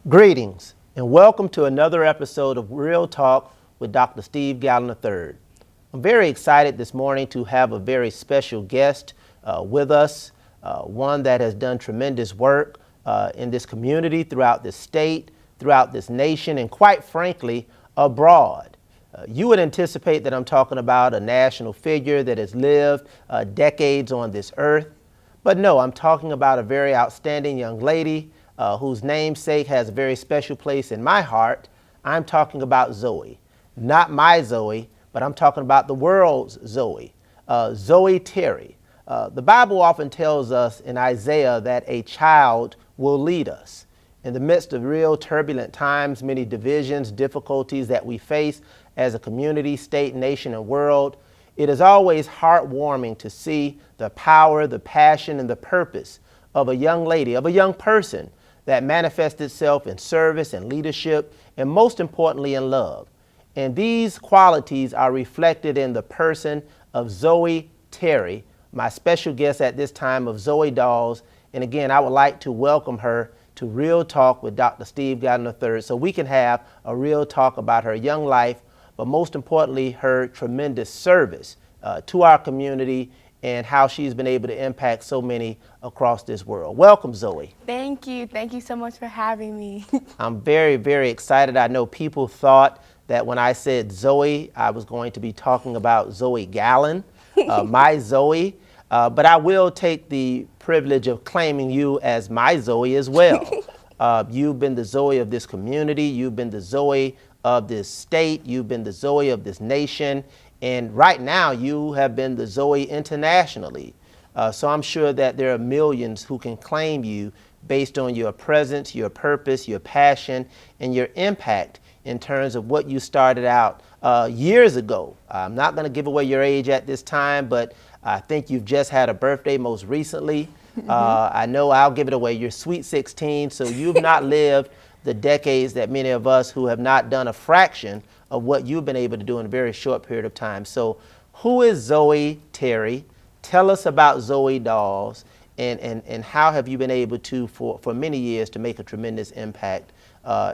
Greetings and welcome to another episode of Real Talk with Dr. Steve Glallon III. I'm very excited this morning to have a very special guest with us, one that has done tremendous work in this community, throughout this state, throughout this nation, and quite frankly, abroad. You would anticipate that I'm talking about a national figure that has lived decades on this earth, but no, I'm talking about a very outstanding young lady whose namesake has a very special place in my heart. I'm talking about Zoe. Not my Zoe, but I'm talking about the world's Zoe. Zoe Terry. The Bible often tells us in Isaiah that a child will lead us. In the midst of real turbulent times, many divisions, difficulties that we face as a community, state, nation, and world, it is always heartwarming to see the power, the passion, and the purpose of a young lady, of a young person that manifests itself in service and leadership, and most importantly, in love. And these qualities are reflected in the person of Zoe Terry, my special guest at this time of Zoe Dolls. And again, I would like to welcome her to Real Talk with Dr. Steve Glallon III so we can have a real talk about her young life, but most importantly, her tremendous service to our community and how she's been able to impact so many across this world. Welcome, Zoe. Thank you. Thank you so much for having me. I'm very, very excited. I know people thought that when I said Zoe, I was going to be talking about Zoe Glallon, my Zoe, but I will take the privilege of claiming you as my Zoe as well. You've been the Zoe of this community. You've been the Zoe of this state. You've been the Zoe of this nation. And right now, you have been the Zoe internationally. So I'm sure that there are millions who can claim you based on your presence, your purpose, your passion, and your impact in terms of what you started out years ago. I'm not going to give away your age at this time, but I think you've just had a birthday most recently. I know I'll give it away. You're sweet 16, so you've not lived the decades that many of us who have not done a fraction of what you've been able to do in a very short period of time. So who is Zoe Terry? Tell us about Zoe Dolls, and how have you been able to, for many years, to make a tremendous impact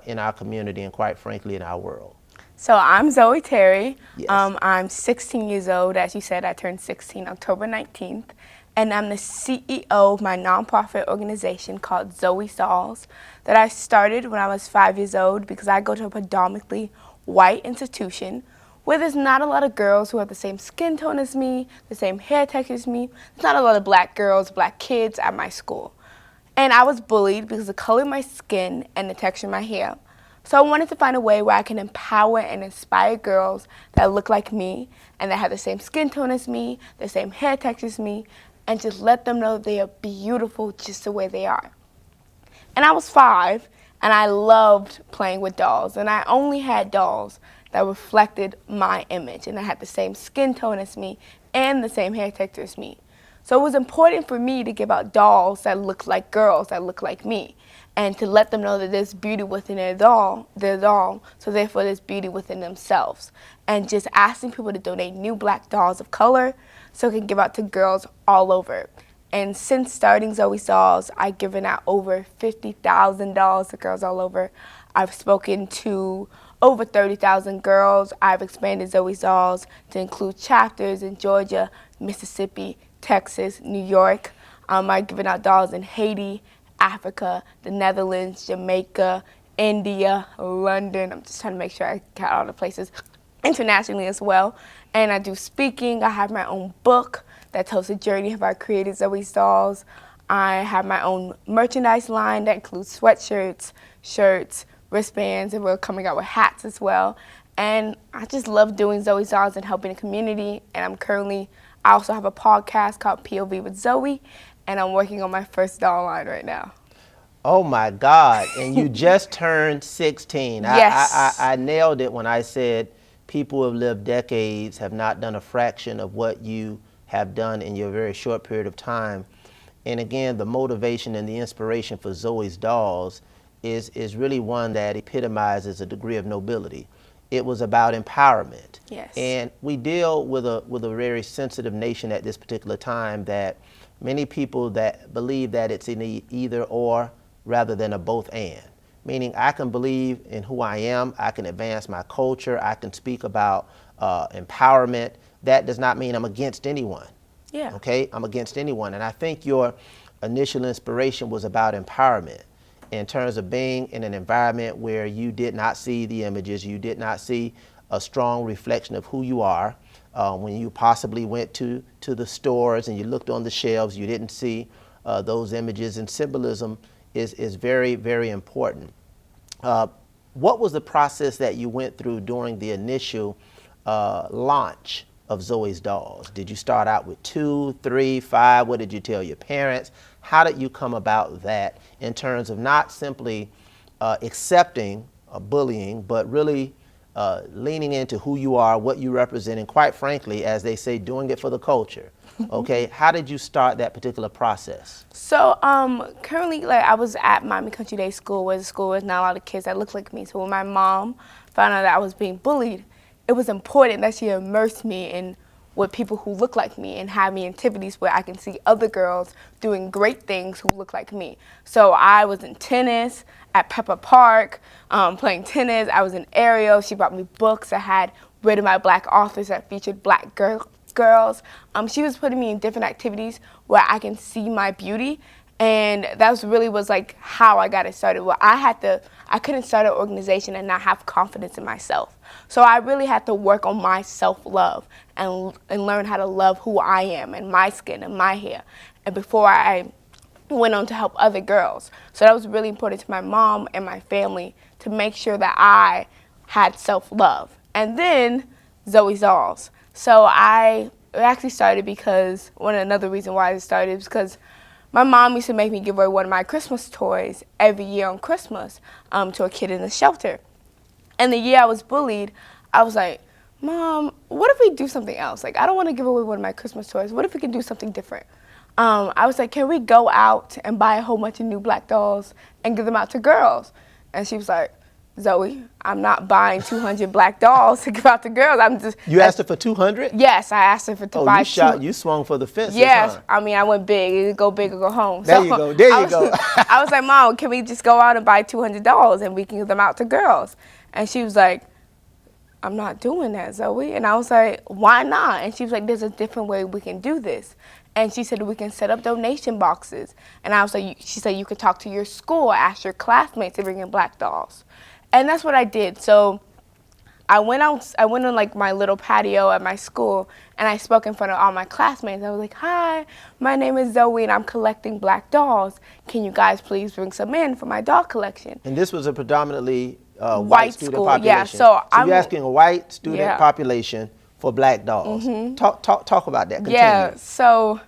in our community and quite frankly in our world? So I'm Zoe Terry. Yes. I'm 16 years old. As you said, I turned 16 October 19th. And I'm the CEO of my nonprofit organization called Zoe Dolls that I started when I was 5 years old because I go to a predominantly white institution where there's not a lot of girls who have the same skin tone as me, the same hair texture as me. There's not a lot of black girls, black kids at my school. And I was bullied because of the color of my skin and the texture of my hair. So I wanted to find a way where I can empower and inspire girls that look like me and that have the same skin tone as me, the same hair texture as me, and just let them know they are beautiful just the way they are. And I was 5, and I loved playing with dolls, and I only had dolls that reflected my image, and I had the same skin tone as me and the same hair texture as me. So it was important for me to give out dolls that look like girls that look like me, and to let them know that there's beauty within their doll, so therefore there's beauty within themselves. And just asking people to donate new black dolls of color so it can give out to girls all over. And since starting Zoe Dolls, I've given out over $50,000 to girls all over. I've spoken to over 30,000 girls. I've expanded Zoe Dolls to include chapters in Georgia, Mississippi, Texas, New York. I've given out dolls in Haiti, Africa, the Netherlands, Jamaica, India, London. I'm just trying to make sure I got all the places internationally as well. And I do speaking. I have my own book that tells the journey of our created Zoe Dolls. I have my own merchandise line that includes sweatshirts, shirts, wristbands, and we're coming out with hats as well. And I just love doing Zoe Dolls and helping the community. And I also have a podcast called POV with Zoe, and I'm working on my first doll line right now. Oh my God, and you just turned 16. Yes. I nailed it when I said people who have lived decades have not done a fraction of what you have done in your very short period of time. And again, the motivation and the inspiration for Zoe's Dolls is really one that epitomizes a degree of nobility. It was about empowerment. Yes. And we deal with a very sensitive nation at this particular time, that many people that believe that it's an either or rather than a both and. meaning I can believe in who I am, I can advance my culture, I can speak about empowerment. That does not mean I'm against anyone. Yeah. Okay, I'm against anyone. And I think your initial inspiration was about empowerment in terms of being in an environment where you did not see the images, you did not see a strong reflection of who you are. When you possibly went to the stores and you looked on the shelves, you didn't see those images, and symbolism is very, very important. What was the process that you went through during the initial launch of Zoe's Dolls? Did you start out with 2, 3, 5? What did you tell your parents? How did you come about that in terms of not simply accepting bullying, but really leaning into who you are, what you represent, and quite frankly, as they say, doing it for the culture? Okay, how did you start that particular process? So currently, like, I was at Miami Country Day School, where the school was not a lot of kids that looked like me. So when my mom found out that I was being bullied, it was important that she immersed me in with people who look like me and have me in activities where I can see other girls doing great things who look like me. So I was in tennis at Pepper Park, playing tennis. I was in aerial. She brought me books that had Read of My Black authors that featured black girls. She was putting me in different activities where I can see my beauty. And that was like how I got it started. Well, I couldn't start an organization and not have confidence in myself. So I really had to work on my self-love and learn how to love who I am and my skin and my hair. And before I went on to help other girls. So that was really important to my mom and my family to make sure that I had self-love. And then Zoe's Dolls. So it actually started because another reason why it started is because my mom used to make me give away one of my Christmas toys every year on Christmas to a kid in the shelter. And the year I was bullied, I was like, Mom, what if we do something else? Like, I don't want to give away one of my Christmas toys. What if we can do something different? I was like, can we go out and buy a whole bunch of new black dolls and give them out to girls? And she was like, Zoe, I'm not buying 200 black dolls to give out to girls. You asked her for 200? Yes, I asked her to buy You swung for the fences, yes, huh? I mean, I went big. Either go big or go home. There you go. There you go. I was like, Mom, can we just go out and buy 200 dolls and we can give them out to girls? And she was like, I'm not doing that, Zoe. And I was like, why not? And she was like, there's a different way we can do this. And she said, we can set up donation boxes. And I was like, she said, you could talk to your school, ask your classmates to bring in black dolls. And that's what I did. So I went on like my little patio at my school, and I spoke in front of all my classmates. I was like, hi, my name is Zoe, and I'm collecting black dolls. Can you guys please bring some in for my doll collection? And this was a predominantly white student school, population. yeah. So you're asking a white student population for black dolls. Talk about that. Continue. Yeah, so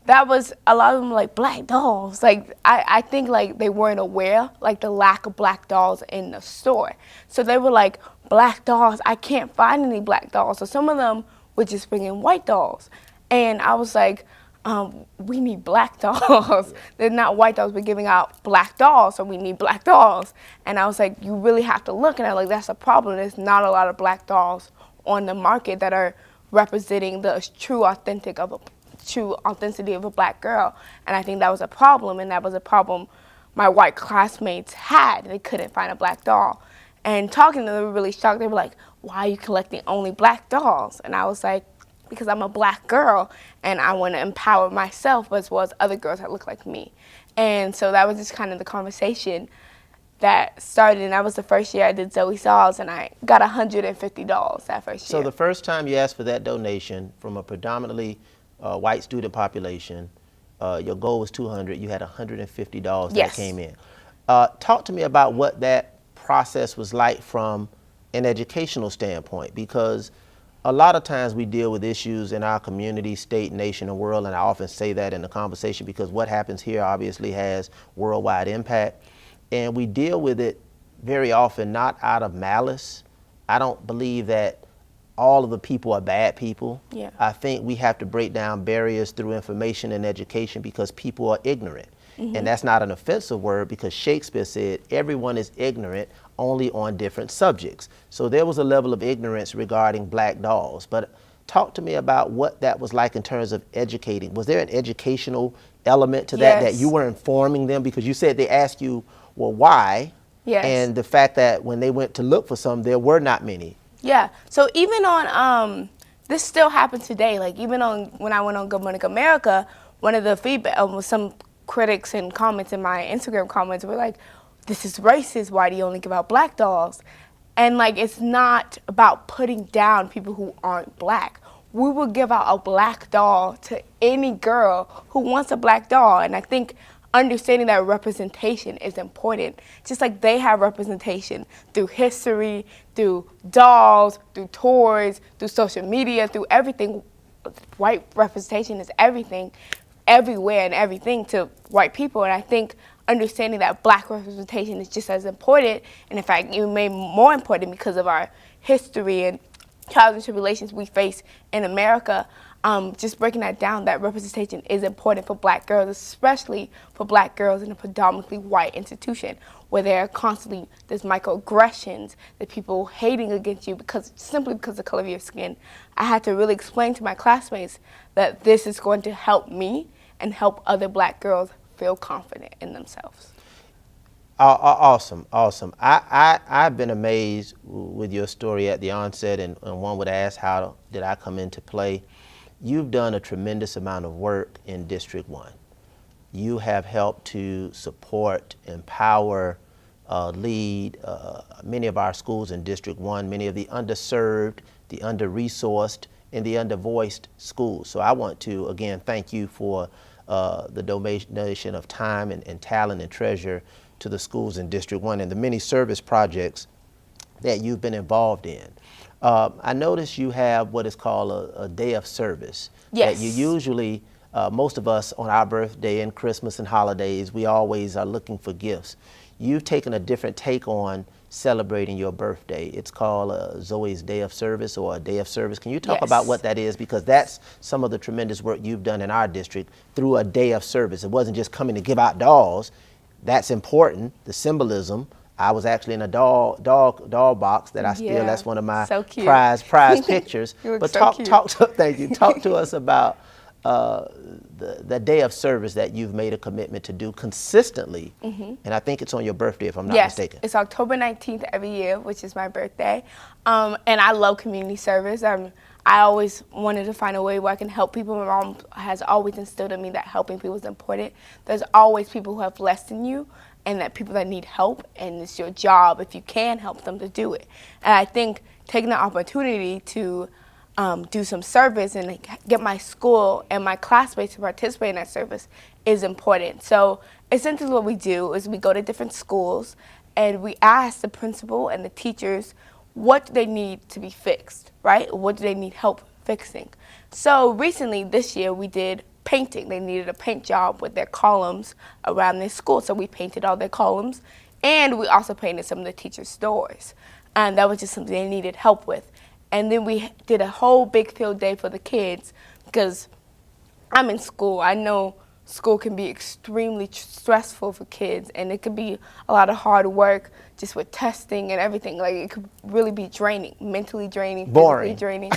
that was a lot of them like black dolls. Like I think like they weren't aware like the lack of black dolls in the store. So they were like, black dolls, I can't find any black dolls. So some of them would just bring in white dolls. And I was like, we need black dolls. They're not white dolls, we're giving out black dolls, so we need black dolls. And I was like, you really have to look. And I'm like, that's a problem. There's not a lot of black dolls on the market that are representing the true authenticity of a black girl. And I think that was a problem, and that was a problem my white classmates had. They couldn't find a black doll. And talking to them, they were really shocked. They were like, why are you collecting only black dolls? And I was like, because I'm a black girl, and I want to empower myself as well as other girls that look like me. And so that was just kind of the conversation that started, and that was the first year I did Zoe Dolls, and I got $150 that first year. So the first time you asked for that donation from a predominantly white student population, your goal was 200, you had $150 that came in. Talk to me about what that process was like from an educational standpoint, because a lot of times we deal with issues in our community, state, nation, and world, and I often say that in the conversation because what happens here obviously has worldwide impact, and we deal with it very often not out of malice. I don't believe that all of the people are bad people. Yeah. I think we have to break down barriers through information and education because people are ignorant. And that's not an offensive word because Shakespeare said everyone is ignorant only on different subjects. So there was a level of ignorance regarding black dolls. But talk to me about what that was like in terms of educating. Was there an educational element to that you were informing them? Because you said they asked you, well, why? Yes. And the fact that when they went to look for some, there were not many. Yeah. So even on this still happens today. Like even on when I went on Good Morning America, one of the feedback was some critics and comments in my Instagram comments were like, "This is racist. Why do you only give out black dolls?" And like it's not about putting down people who aren't black. We will give out a black doll to any girl who wants a black doll, and I think understanding that representation is important. Just like they have representation through history, through dolls, through toys, through social media, through everything. White representation is everything, everywhere and everything to white people. And I think understanding that black representation is just as important, and in fact even made more important because of our history and trials and tribulations we face in America. Just breaking that down, that representation is important for black girls, especially for black girls in a predominantly white institution where there are constantly there's microaggressions, the people hating against you simply because of the color of your skin. I had to really explain to my classmates that this is going to help me and help other black girls feel confident in themselves. Awesome. I've been amazed with your story at the onset, and one would ask, how did I come into play? You've done a tremendous amount of work in District 1. You have helped to support, empower, lead many of our schools in District 1, many of the underserved, the under-resourced, and the under-voiced schools. So I want to, again, thank you for the donation of time and talent and treasure to the schools in District 1 and the many service projects that you've been involved in. I notice you have what is called a day of service. Yes. That you usually, most of us on our birthday and Christmas and holidays, we always are looking for gifts. You've taken a different take on celebrating your birthday. It's called Zoe's Day of Service, or a Day of Service. Can you talk about what that is? Because that's some of the tremendous work you've done in our district through a day of service. It wasn't just coming to give out dolls. That's important, the symbolism. I was actually in a doll box that I still, that's one of my prize pictures. But talk to us about the day of service that you've made a commitment to do consistently. And I think it's on your birthday, if I'm not mistaken. It's October 19th every year, which is my birthday. And I love community service. I always wanted to find a way where I can help people. My mom has always instilled in me that helping people is important. There's always people who have less than you, and that people that need help, and it's your job, if you can help them, to do it. And I think taking the opportunity to do some service and get my school and my classmates to participate in that service is important. So essentially what we do is we go to different schools and we ask the principal and the teachers what they need to be fixed, right? What do they need help fixing? So recently, this year, we did painting. They needed a paint job with their columns around their school, so we painted all their columns, and we also painted some of the teachers' doors. And that was just something they needed help with. And then we did a whole big field day for the kids, because I'm in school. I know school can be extremely stressful for kids, and it could be a lot of hard work just with testing and everything. Like, it could really be draining, mentally draining, physically draining.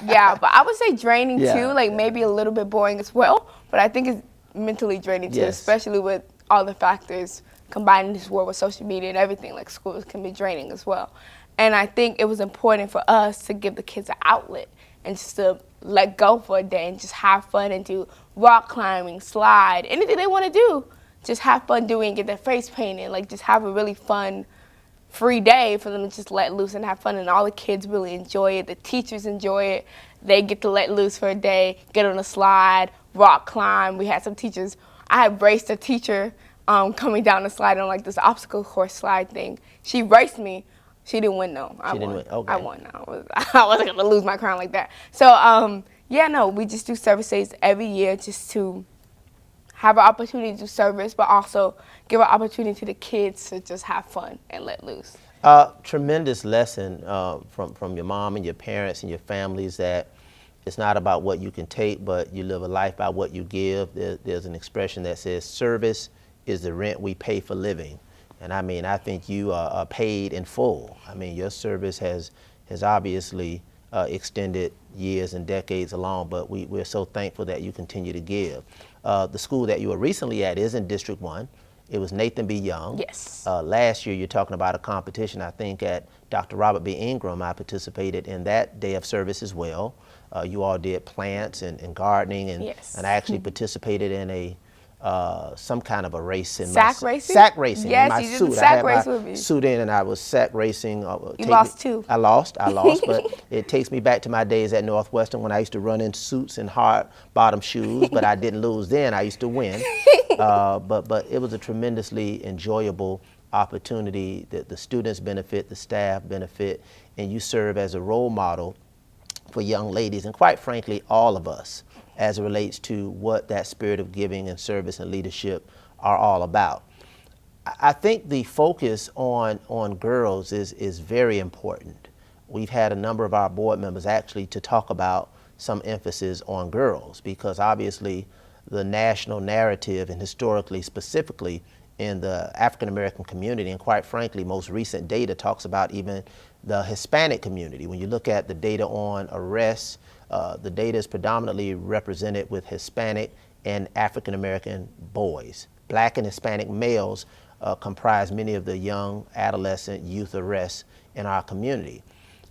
Yeah, but I would say draining too, like maybe a little bit boring as well, but I think it's mentally draining too, especially with all the factors combined in this world with social media and everything. Like, schools can be draining as well. And I think it was important for us to give the kids an outlet and just to let go for a day and just have fun and do rock climbing, slide, anything they want to do. Just have fun doing, get their face painted, like just have a really fun, free day for them to just let loose and have fun. And all the kids really enjoy it. The teachers enjoy it. They get to let loose for a day, get on a slide, rock climb. We had some teachers. I had raced a teacher coming down the slide on like this obstacle course slide thing. She raced me. She didn't win though. I won. Okay. I won. I wasn't gonna lose my crown like that. So yeah, no, we just do service days every year just to have an opportunity to do service, but also give an opportunity to the kids to just have fun and let loose. Tremendous lesson from your mom and your parents and your families, that it's not about what you can take, but you live a life by what you give. There's an expression that says, service is the rent we pay for living. And I mean, I think you are paid in full. I mean, your service has obviously extended years and decades along, but we're so thankful that you continue to give. The school that you were recently at is in District 1. It was Nathan B. Young. Yes. Last year, you're talking about a competition, I think, at Dr. Robert B. Ingram. I participated in that day of service as well. You all did plants and gardening, and, Yes. and I actually participated in a some kind of a race in Sack my racing? sack racing Yes, in my you did suit. the sack I had race my with me. suit in, and I was sack racing. You lost too. I lost, but it takes me back to my days at Northwestern when I used to run in suits and hard bottom shoes, but I didn't lose then. I used to win. But it was a tremendously enjoyable opportunity that the students benefit, the staff benefit, and you serve as a role model for young ladies, and quite frankly, all of us, as it relates to what that spirit of giving and service and leadership are all about. I think the focus on girls is very important. We've had a number of our board members actually to talk about some emphasis on girls, because obviously the national narrative, and historically, specifically in the African American community, and quite frankly, most recent data talks about even the Hispanic community. When you look at the data on arrests, the data is predominantly represented with Hispanic and African American boys. Black and Hispanic males comprise many of the young adolescent youth arrests in our community.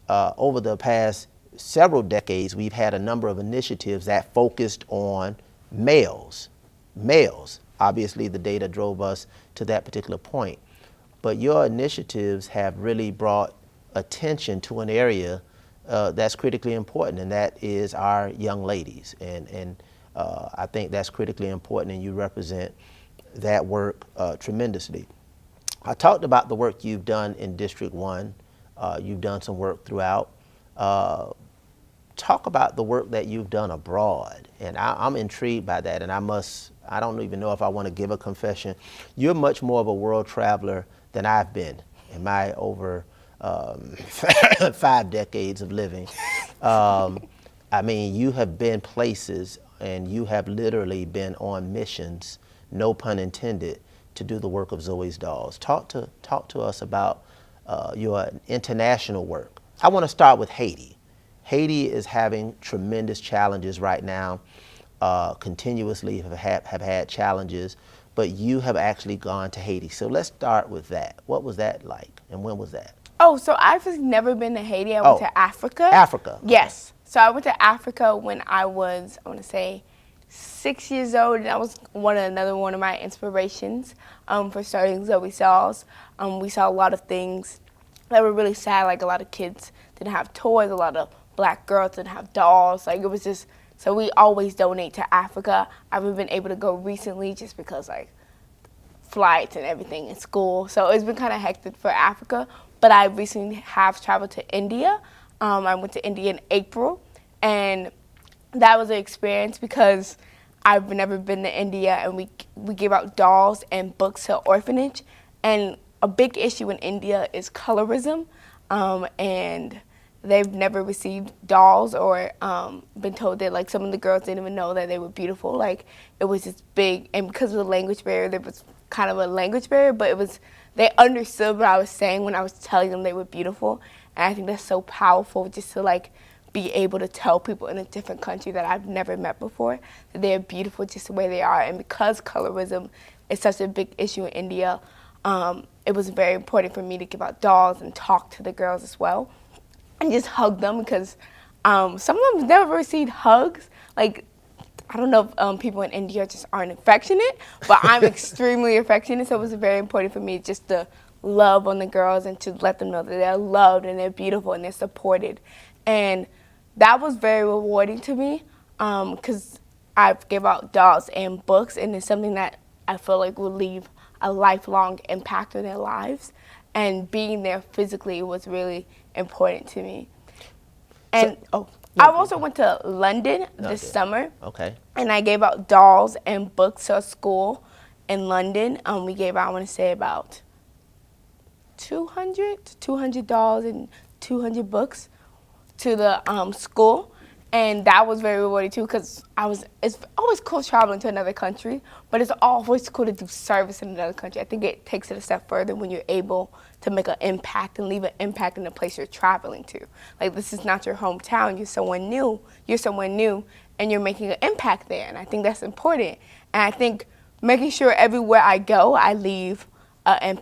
Over the past several decades, we've had a number of initiatives that focused on males. Obviously, the data drove us to that particular point. But your initiatives have really brought attention to an area that's critically important, and that is our young ladies. And I think that's critically important, and you represent that work tremendously. I talked about the work you've done in District 1. You've done some work throughout. Talk about the work that you've done abroad. And I'm intrigued by that, and I don't even know if I want to give a confession. You're much more of a world traveler than I've been in my over 5 decades of living. I mean, you have been places, and you have literally been on missions, no pun intended, to do the work of Zoe's Dolls. Talk to us about your international work. I want to start with Haiti. Haiti is having tremendous challenges right now, continuously have had challenges, but you have actually gone to Haiti. So let's start with that. What was that like, and when was that? Oh, so I've never been to Haiti. I went to Africa. Africa. Yes. So I went to Africa when I was, I want to say, 6 years old, and that was another one of my inspirations for starting Zoe Dolls. We saw a lot of things that were really sad, like a lot of kids didn't have toys, a lot of black girls didn't have dolls. Like, it was just, so we always donate to Africa. I haven't been able to go recently just because, like, flights and everything in school. So it's been kind of hectic for Africa. But I recently have traveled to India. I went to India in April, and that was an experience because I've never been to India, and we give out dolls and books to orphanage. And a big issue in India is colorism, and they've never received dolls or been told that, like, some of the girls didn't even know that they were beautiful. Like, it was just big, and because of the language barrier, there was kind of a language barrier, but they understood what I was saying when I was telling them they were beautiful. And I think that's so powerful, just to, like, be able to tell people in a different country that I've never met before that they're beautiful just the way they are. And because colorism is such a big issue in India, it was very important for me to give out dolls and talk to the girls as well and just hug them, because some of them never received hugs. Like, I don't know if people in India just aren't affectionate, but I'm extremely affectionate, so it was very important for me just to love on the girls and to let them know that they're loved and they're beautiful and they're supported. And that was very rewarding to me, because I give out dolls and books, and it's something that I feel like will leave a lifelong impact on their lives. And being there physically was really important to me. And I also went to London this summer. Okay. And I gave out dolls and books to a school in London. We gave out, I want to say, about 200 dolls and 200 books to the school. And that was very rewarding too, because it's always cool traveling to another country, but it's always cool to do service in another country. I think it takes it a step further when you're able to make an impact and leave an impact in the place you're traveling to. Like, this is not your hometown, you're someone new, and you're making an impact there, and I think that's important. And I think making sure everywhere I go, I leave a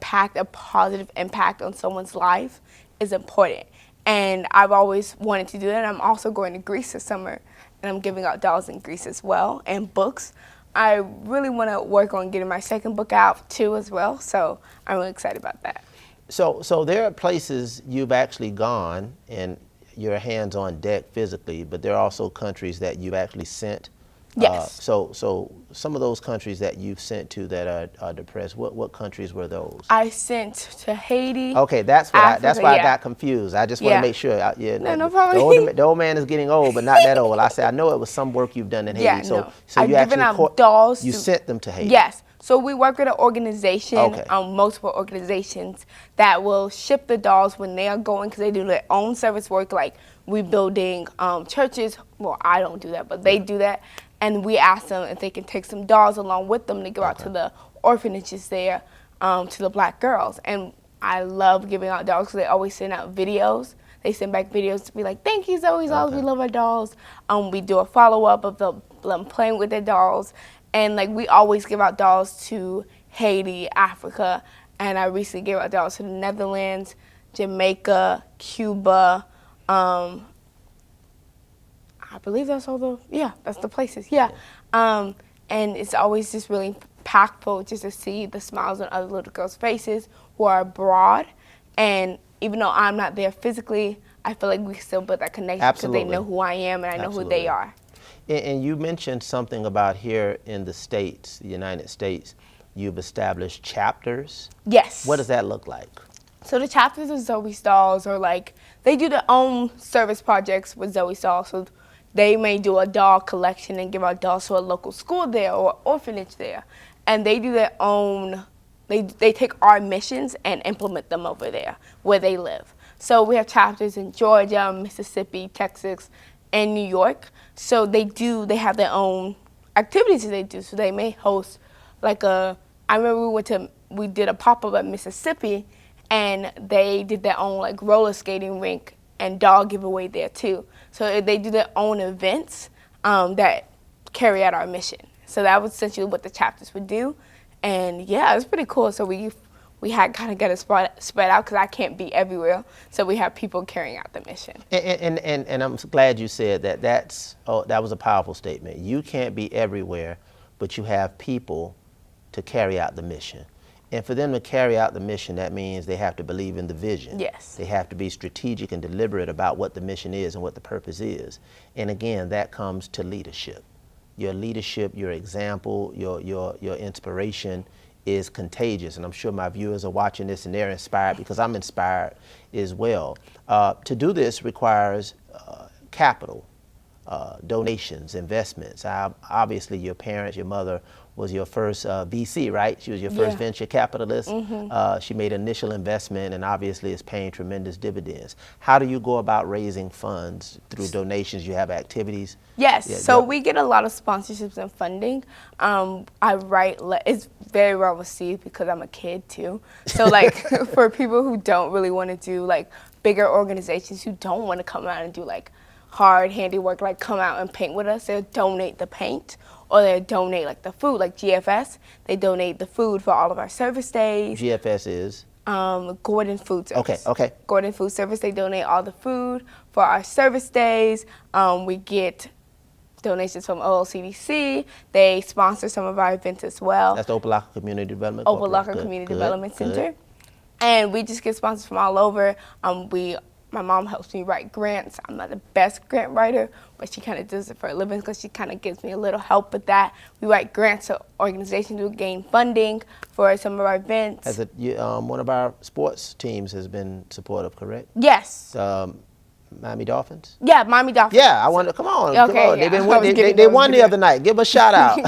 positive impact on someone's life is important. And I've always wanted to do that. I'm also going to Greece this summer, and I'm giving out dolls in Greece as well, and books. I really want to work on getting my second book out too as well, so I'm really excited about that. So there are places you've actually gone and your hands on deck physically, but there are also countries that you've actually sent. Yes. So some of those countries that you've sent to that are depressed, what countries were those? I sent to Haiti. Okay, that's why Africa, I yeah. got confused. I just want to Yeah. make sure. No problem. The old man is getting old, but not that old. I said I know it was some work you've done in Haiti. Yeah, So no. so I've you given actually out dolls you to- sent them to Haiti. Yes. So we work with an organization, Okay. Multiple organizations that will ship the dolls when they are going, because they do their own service work, like rebuilding churches. Well, I don't do that, but they do that. And we ask them if they can take some dolls along with them to go out to the orphanages there, to the black girls. And I love giving out dolls because they always send out videos. They send back videos to be like, thank you, Zoe Dolls, we love our dolls. We do a follow-up of them playing with their dolls. And like we always give out dolls to Haiti, Africa, and I recently gave out dolls to the Netherlands, Jamaica, Cuba. I believe that's that's the places. Yeah. And it's always just really impactful just to see the smiles on other little girls' faces who are abroad. And even though I'm not there physically, I feel like we still build that connection because they know who I am and I know who they are. And you mentioned something about here in the States, the United States, you've established chapters. Yes. What does that look like? So the chapters of Zoe Dolls are like, they do their own service projects with Zoe Dolls. So they may do a doll collection and give out dolls to a local school there or orphanage there. And they do their own, they take our missions and implement them over there where they live. So we have chapters in Georgia, Mississippi, Texas, and New York. So they have their own activities that they do. So they may host like I remember we did a pop-up at Mississippi, and they did their own like roller skating rink and doll giveaway there too. So they do their own events that carry out our mission. So that was essentially what the chapters would do. And yeah, it was pretty cool. So we had kind of got it spread out because I can't be everywhere. So we have people carrying out the mission. And I'm glad you said that. That was a powerful statement. You can't be everywhere, but you have people to carry out the mission. And for them to carry out the mission, that means they have to believe in the vision. Yes. They have to be strategic and deliberate about what the mission is and what the purpose is. And again, that comes to leadership. Your leadership, your example, your inspiration is contagious. And I'm sure my viewers are watching this and they're inspired because I'm inspired as well. To do this requires capital, donations, investments. Obviously, your parents, your mother was your first VC, right? She was your first venture capitalist. She made initial investment and obviously is paying tremendous dividends. How do you go about raising funds? Through donations? You have activities? Yes, so we get a lot of sponsorships and funding. It's very well received because I'm a kid too. So like for people who don't really want to do like bigger organizations who don't want to come out and do like hard handiwork, like come out and paint with us, they'll donate the paint or they'll donate like the food, like GFS. They donate the food for all of our service days. GFS is? Gordon Food Service. Okay. Gordon Food Service, they donate all the food for our service days. We get donations from OLCDC. They sponsor some of our events as well. That's the Opelika Community Development Opelika Community Development Center. And we just get sponsors from all over. My mom helps me write grants. I'm not the best grant writer, but she kind of does it for a living because she kind of gives me a little help with that. We write grants to organizations to gain funding for some of our events. One of our sports teams has been supportive, correct? Yes. Miami Dolphins? Yeah, Miami Dolphins. Yeah, I want to, come on. Okay, Come on. They won the other night. Give them a shout out.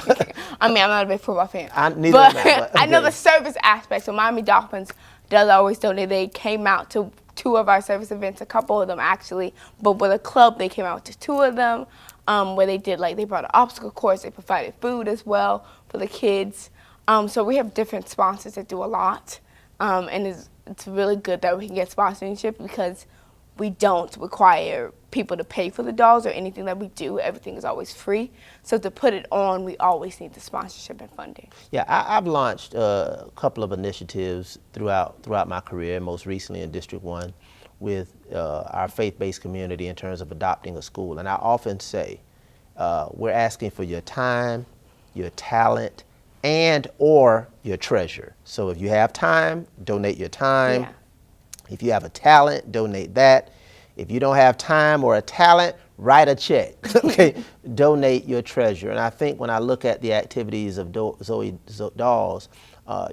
I mean, I'm not a big football fan. Neither am I, but I know the service aspect. So Miami Dolphins does always donate. They came out to 2 of our service events, a couple of them actually, but with a club they came out to 2 of them, where they brought an obstacle course, they provided food as well for the kids. So we have different sponsors that do a lot, and it's really good that we can get sponsorship because we don't require people to pay for the dolls or anything that we do. Everything is always free. So to put it on, we always need the sponsorship and funding. Yeah, I've launched a couple of initiatives throughout my career, most recently in District 1 with our faith-based community in terms of adopting a school. And I often say, we're asking for your time, your talent, and or your treasure. So if you have time, donate your time. Yeah. If you have a talent, donate that. If you don't have time or a talent, write a check. Okay, donate your treasure. And I think when I look at the activities of Zoe Dolls,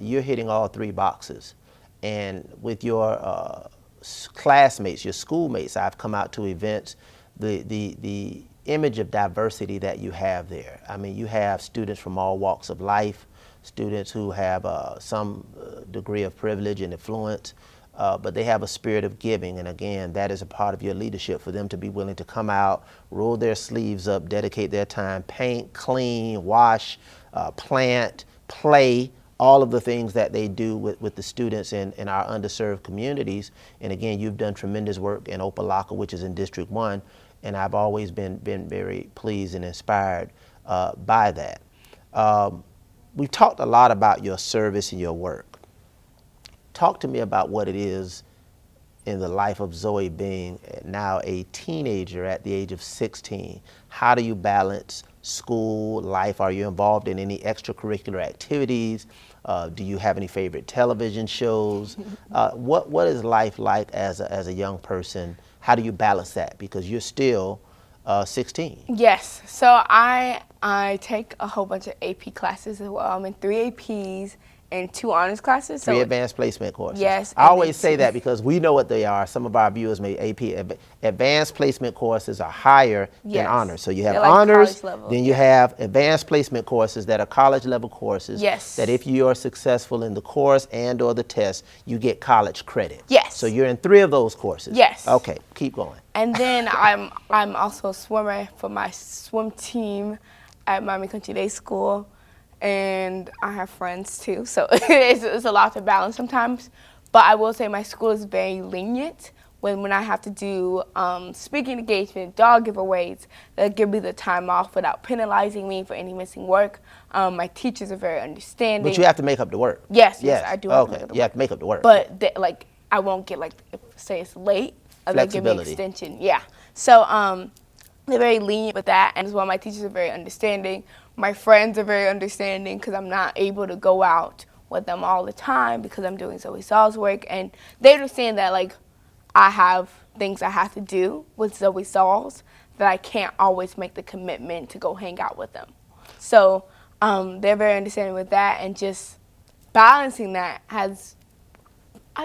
you're hitting all three boxes. And with your classmates, your schoolmates, I've come out to events. The image of diversity that you have there. I mean, you have students from all walks of life, students who have some degree of privilege and influence. But they have a spirit of giving, and again, that is a part of your leadership for them to be willing to come out, roll their sleeves up, dedicate their time, paint, clean, wash, plant, play, all of the things that they do with the students in our underserved communities. And again, you've done tremendous work in Opalaka, which is in District 1, and I've always been very pleased and inspired by that. We've talked a lot about your service and your work. Talk to me about what it is in the life of Zoe being now a teenager at the age of 16. How do you balance school life? Are you involved in any extracurricular activities? Do you have any favorite television shows? What is life like as a young person? How do you balance that? Because you're still 16. Yes. So I take a whole bunch of AP classes as well. I'm in 3 APs and 2 honors classes. Three advanced placement courses. Yes. I always say that because we know what they are. Some of our viewers may AP. Advanced placement courses are higher than honors. So you have like honors, level. then you have advanced placement courses that are college level courses. Yes. That if you are successful in the course and or the test, you get college credit. Yes. So you're in 3 of those courses. Yes. Okay, keep going. And then I'm also a swimmer for my swim team at Miami Country Day School. And I have friends too, so it's a lot to balance sometimes. But I will say my school is very lenient when I have to do speaking engagement, dog giveaways. They'll give me the time off without penalizing me for any missing work. My teachers are very understanding. But you have to make up the work. Yes, I do have to make up the work. You have to make up the work. But I won't get if say it's late, they'll give me an extension. Yeah. So they're very lenient with that, and as well, my teachers are very understanding. My friends are very understanding because I'm not able to go out with them all the time because I'm doing Zoe Saul's work, and they understand that I have things I have to do with Zoe Saul's that I can't always make the commitment to go hang out with them. So they're very understanding with that, and just balancing that I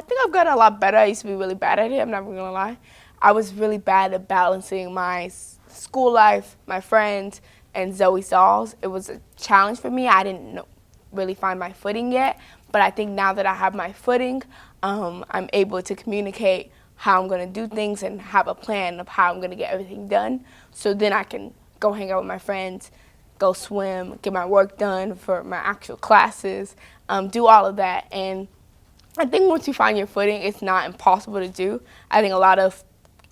think I've gotten a lot better. I used to be really bad at it, I'm not even gonna lie. I was really bad at balancing my school life, my friends, and Zoe Saul's. It was a challenge for me. I didn't really find my footing yet, but I think now that I have my footing, I'm able to communicate how I'm going to do things and have a plan of how I'm going to get everything done. So then I can go hang out with my friends, go swim, get my work done for my actual classes, do all of that. And I think once you find your footing, it's not impossible to do. I think a lot of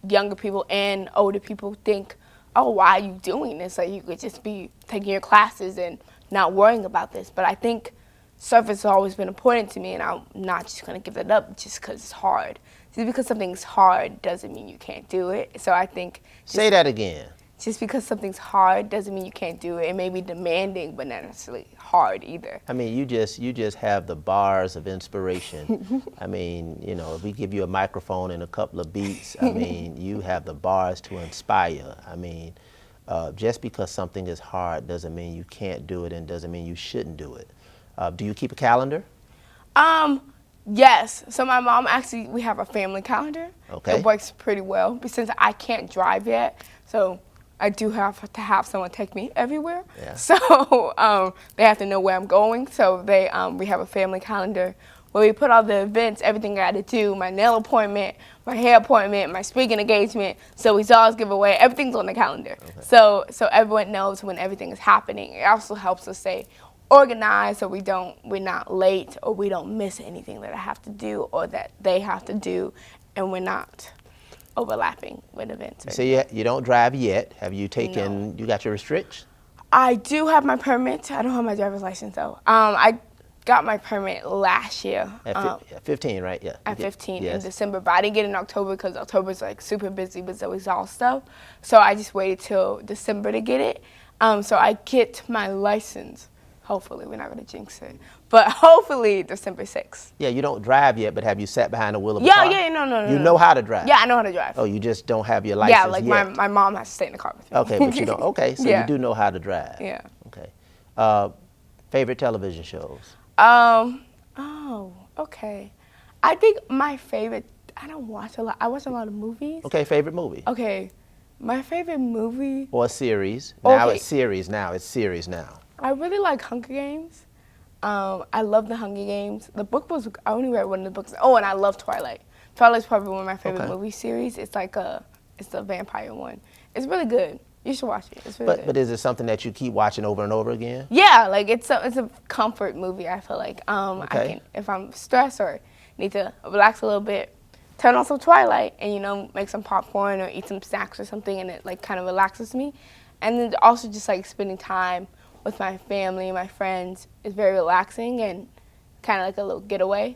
younger people and older people think, oh, why are you doing this? You could just be taking your classes and not worrying about this. But I think service has always been important to me, and I'm not just going to give it up just because it's hard. Just because something's hard doesn't mean you can't do it. So I think... Say that again. Just because something's hard doesn't mean you can't do it. It may be demanding, but not necessarily hard either. I mean, you just have the bars of inspiration. I mean, if we give you a microphone and a couple of beats, I mean, you have the bars to inspire. I mean, just because something is hard doesn't mean you can't do it and doesn't mean you shouldn't do it. Do you keep a calendar? Yes. So my mom we have a family calendar. Okay. It works pretty well, but since I can't drive yet, so I do have to have someone take me everywhere. Yeah. So they have to know where I'm going. So we have a family calendar where we put all the events, everything I got to do, my nail appointment, my hair appointment, my speaking engagement, so we always giveaway, everything's on the calendar. Okay. So everyone knows when everything is happening. It also helps us stay organized so we're not late or we don't miss anything that I have to do or that they have to do, and we're not. overlapping with events. So you don't drive yet. Have you taken, you got your restrictions? I do have my permit. I don't have my driver's license though. I got my permit last year. At 15, right? Yeah. At 15 yes. in December, but I didn't get it in October because October's like super busy with Zoe's all stuff. So I just waited till December to get it. So I get my license. Hopefully, we're not gonna jinx it, but hopefully December 6th. Yeah, you don't drive yet, but have you sat behind the wheel of a car? Yeah, no. You know how to drive? Yeah, I know how to drive. Oh, you just don't have your license Yeah, like yet. my mom has to stay in the car with me. Okay, but you don't. Okay, so Yeah. you do know how to drive. Yeah. Okay. Favorite television shows? Oh, okay. I think my favorite, I don't watch a lot. I watch a lot of movies. Okay, favorite movie? Okay, my favorite movie. Or series. Now Okay. it's series now. It's series now. I really like Hunger Games. I love the Hunger Games. The book was, I only read one of the books. Oh, and I love Twilight. Twilight's probably one of my favorite Okay. movie series. It's like it's the vampire one. It's really good. You should watch it. It's really good. But is it something that you keep watching over and over again? Yeah, like it's a comfort movie. I feel like I Okay. can, if I'm stressed or need to relax a little bit, turn on some Twilight and make some popcorn or eat some snacks or something, and it like kind of relaxes me. And then also just like spending time with my family, my friends is very relaxing and kind of like a little getaway.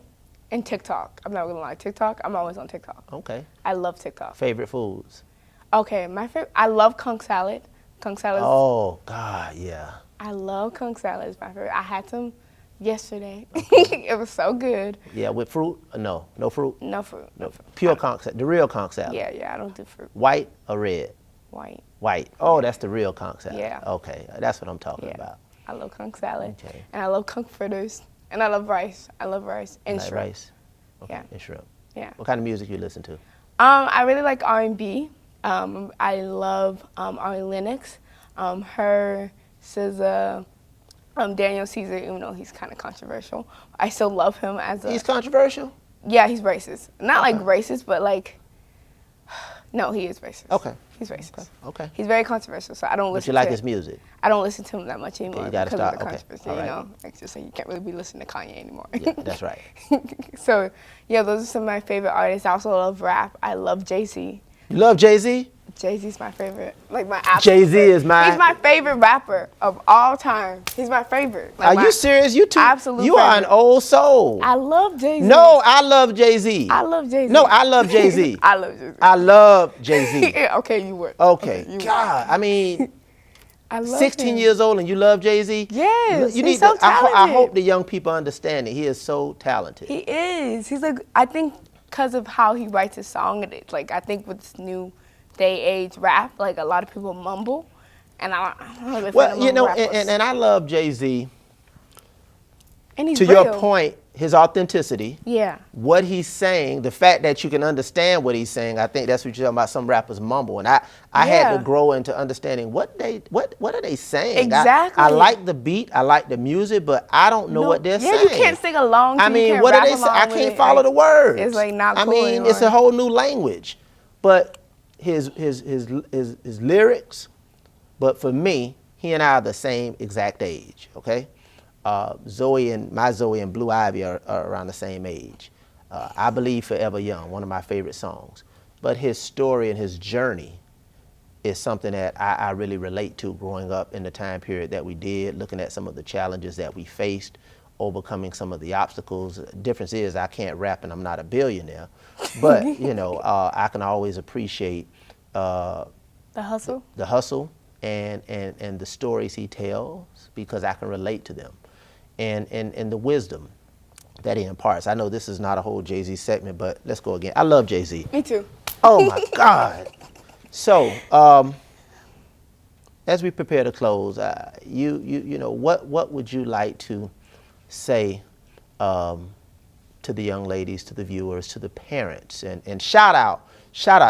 And TikTok, I'm not gonna lie, TikTok, I'm always on TikTok. Okay. I love TikTok. Favorite foods? Okay, my favorite, I love conch salad. Conch salad. Oh, God, yeah. I love conch salad. It's my favorite. I had some yesterday. It was so good. Yeah, with fruit? No, no fruit? No fruit. No. Pure conch salad, the real conch salad. Yeah, I don't do fruit. White or red? White. White. Oh, that's the real conch salad. Yeah. Okay, that's what I'm talking Yeah. about. I love conch salad. Okay. And I love conch fritters. And I love rice. I love rice and Like shrimp. rice? Okay. Yeah. And shrimp. Yeah. What kind of music you listen to? I really like R&B. I love Ari Lennox. Her, SZA, Daniel Caesar, even though he's kind of controversial. I still love him as a... He's controversial? Yeah, he's racist. Not Okay. like racist, but like... No, he is racist. Okay. He's racist. Okay. He's very controversial, so I don't But listen you like to his music? I don't listen to him that much anymore you gotta because stop. of the Okay. controversy, All you right. know? It's just like you can't really be listening to Kanye anymore. Yeah, that's right. So, yeah, those are some of my favorite artists. I also love rap. I love Jay-Z. You love Jay-Z? Jay-Z's my favorite. Like my absolute Jay-Z favorite. is my... He's my favorite rapper of all time. He's my favorite. Like Are you serious? You too? absolute You are an favorite. old soul. I love Jay-Z. No, I love Jay-Z. I love Jay-Z. No, I love Jay-Z. I love Jay-Z. I love Jay-Z. Yeah, okay, you would. Okay. you would. God, I mean, I love 16 him. years old and you love Jay-Z? Yes, You he's so to, I talented. hope the young people understand it. He is so talented. He is. He's like, I think because of how he writes his song, it's like, I think with this new day age rap, like a lot of people mumble. And I'm not a fan Well, of you know, mumble rappers. and I love Jay-Z. And he's To real. your point, his authenticity, Yeah. what he's saying, the fact that you can understand what he's saying, I think that's what you're talking about. Some rappers mumble, and I had Yeah. to grow into understanding what are they saying. Exactly. I like the beat, I like the music, but I don't know what they're saying. Yeah, you can't sing along. I you mean, can't what are rap they saying? along I with can't it. follow Like, the words. It's like not I cool mean, anymore. it's a whole new language, but his lyrics. But for me, he and I are the same exact age. Okay. Zoe and Blue Ivy are around the same age. I Believe Forever Young, one of my favorite songs. But his story and his journey is something that I really relate to growing up in the time period that we did, looking at some of the challenges that we faced, overcoming some of the obstacles. The difference is I can't rap and I'm not a billionaire. But, you know, I can always appreciate The hustle? the hustle and the stories he tells because I can relate to them. And the wisdom that he imparts. I know this is not a whole Jay-Z segment, but let's go again. I love Jay-Z. Me too. Oh my God. So, as we prepare to close, you know, what would you like to say to the young ladies, to the viewers, to the parents, and shout out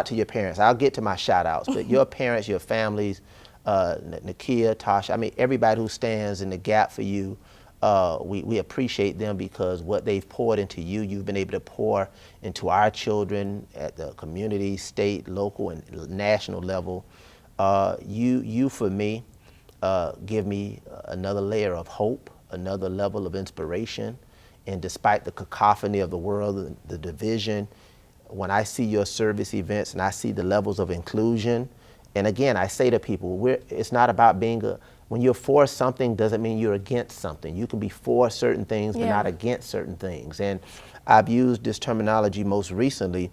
to your parents. I'll get to my shout outs, but your parents, your families, Nakia, Tasha, I mean, everybody who stands in the gap for you. We appreciate them because what they've poured into you, you've been able to pour into our children at the community, state, local, and national level. You for me, give me another layer of hope, another level of inspiration. And despite the cacophony of the world, the division, when I see your service events and I see the levels of inclusion, and again, I say to people, it's not about when you're for something doesn't mean you're against something. You can be for certain things, but not against certain things. And I've used this terminology most recently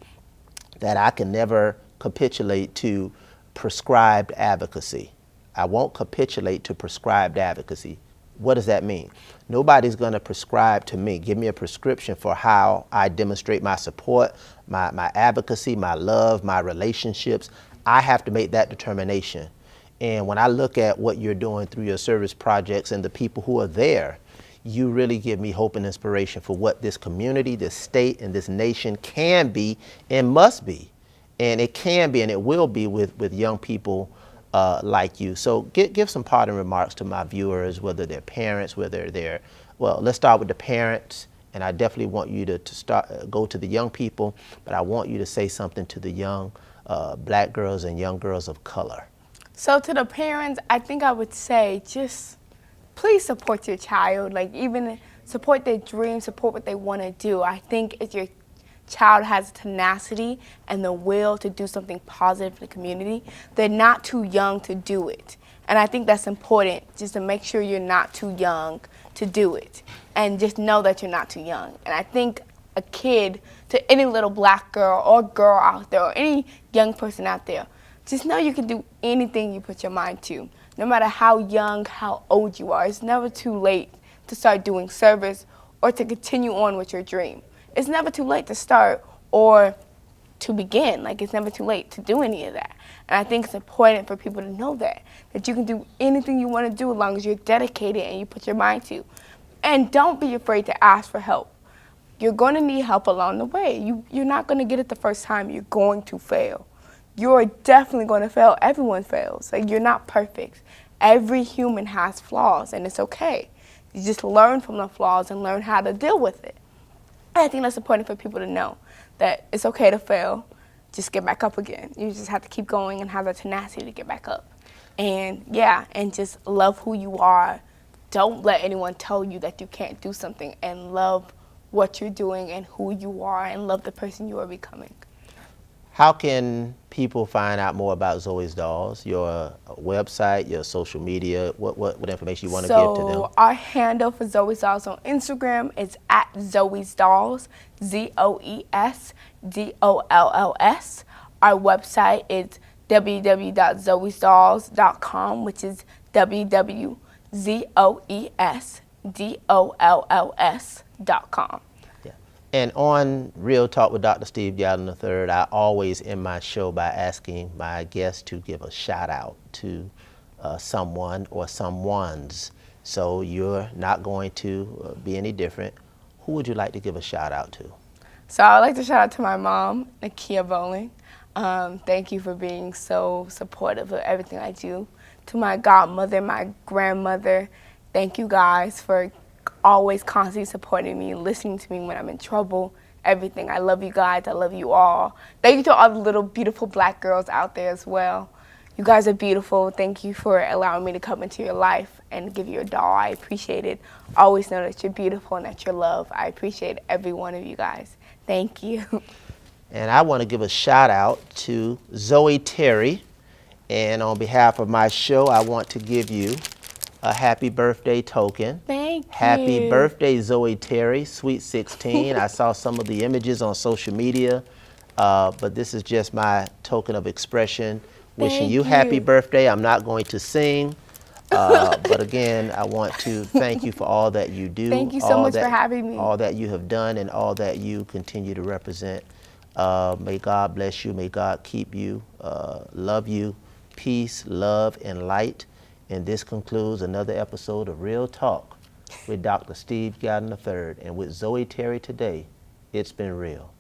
that I can never capitulate to prescribed advocacy. I won't capitulate to prescribed advocacy. What does that mean? Nobody's going to prescribe to me, give me a prescription for how I demonstrate my support, my advocacy, my love, my relationships. I have to make that determination. And when I look at what you're doing through your service projects and the people who are there, you really give me hope and inspiration for what this community, this state, and this nation can be and must be. And it can be and it will be with young people like you. So give some parting remarks to my viewers, whether they're parents, whether they're, well, let's start with the parents. And I definitely want you to go to the young people, but I want you to say something to the young black girls and young girls of color. So to the parents, I think I would say just please support your child. Like even support their dreams, support what they want to do. I think if your child has tenacity and the will to do something positive in the community, they're not too young to do it. And I think that's important, just to make sure you're not too young to do it. And just know that you're not too young. And I think a kid, to any little black girl or girl out there or any young person out there, just know you can do anything you put your mind to. No matter how young, how old you are, it's never too late to start doing service or to continue on with your dream. It's never too late to start or to begin. Like, it's never too late to do any of that. And I think it's important for people to know that you can do anything you want to do as long as you're dedicated and you put your mind to. And don't be afraid to ask for help. You're going to need help along the way. You're not going to get it the first time. You're going to fail. You're definitely going to fail. Everyone fails. Like, you're not perfect. Every human has flaws, and it's okay. You just learn from the flaws and learn how to deal with it. I think that's important for people to know, that it's okay to fail. Just get back up again. You just have to keep going and have the tenacity to get back up. And yeah, and just love who you are. Don't let anyone tell you that you can't do something, and love what you're doing and who you are, and love the person you are becoming. How can people find out more about Zoe's Dolls? Your website, your social media, what information you want to give to them? So our handle for Zoe's Dolls on Instagram is at Zoe's Dolls, ZOESDOLLS. Our website is www.zoesdolls.com, which is www.zoesdolls.com. And on Real Talk with Dr. Steve Glallon III, I always end my show by asking my guests to give a shout out to someone or someones. So you're not going to be any different. Who would you like to give a shout out to? So I would like to shout out to my mom, Nakia Bowling. Thank you for being so supportive of everything I do. To my godmother, my grandmother, thank you guys for always constantly supporting me, listening to me when I'm in trouble, everything. I love you guys. I love you all. Thank you to all the little beautiful black girls out there as well. You guys are beautiful. Thank you for allowing me to come into your life and give you a doll. I appreciate it. Always know that you're beautiful and that you're loved. I appreciate every one of you guys. Thank you. And I want to give a shout out to Zoe Terry. And on behalf of my show, I want to give you a happy birthday token. Thank you. Happy birthday, Zoe Terry, sweet 16. I saw some of the images on social media, but this is just my token of expression. Wishing you happy birthday. I'm not going to sing, but again, I want to thank you for all that you do. Thank you so much for having me. All that you have done and all that you continue to represent. May God bless you. May God keep you, love you, peace, love, and light. And this concludes another episode of Real Talk with Dr. Steve Glallon III. And with Zoe Terry today, it's been real.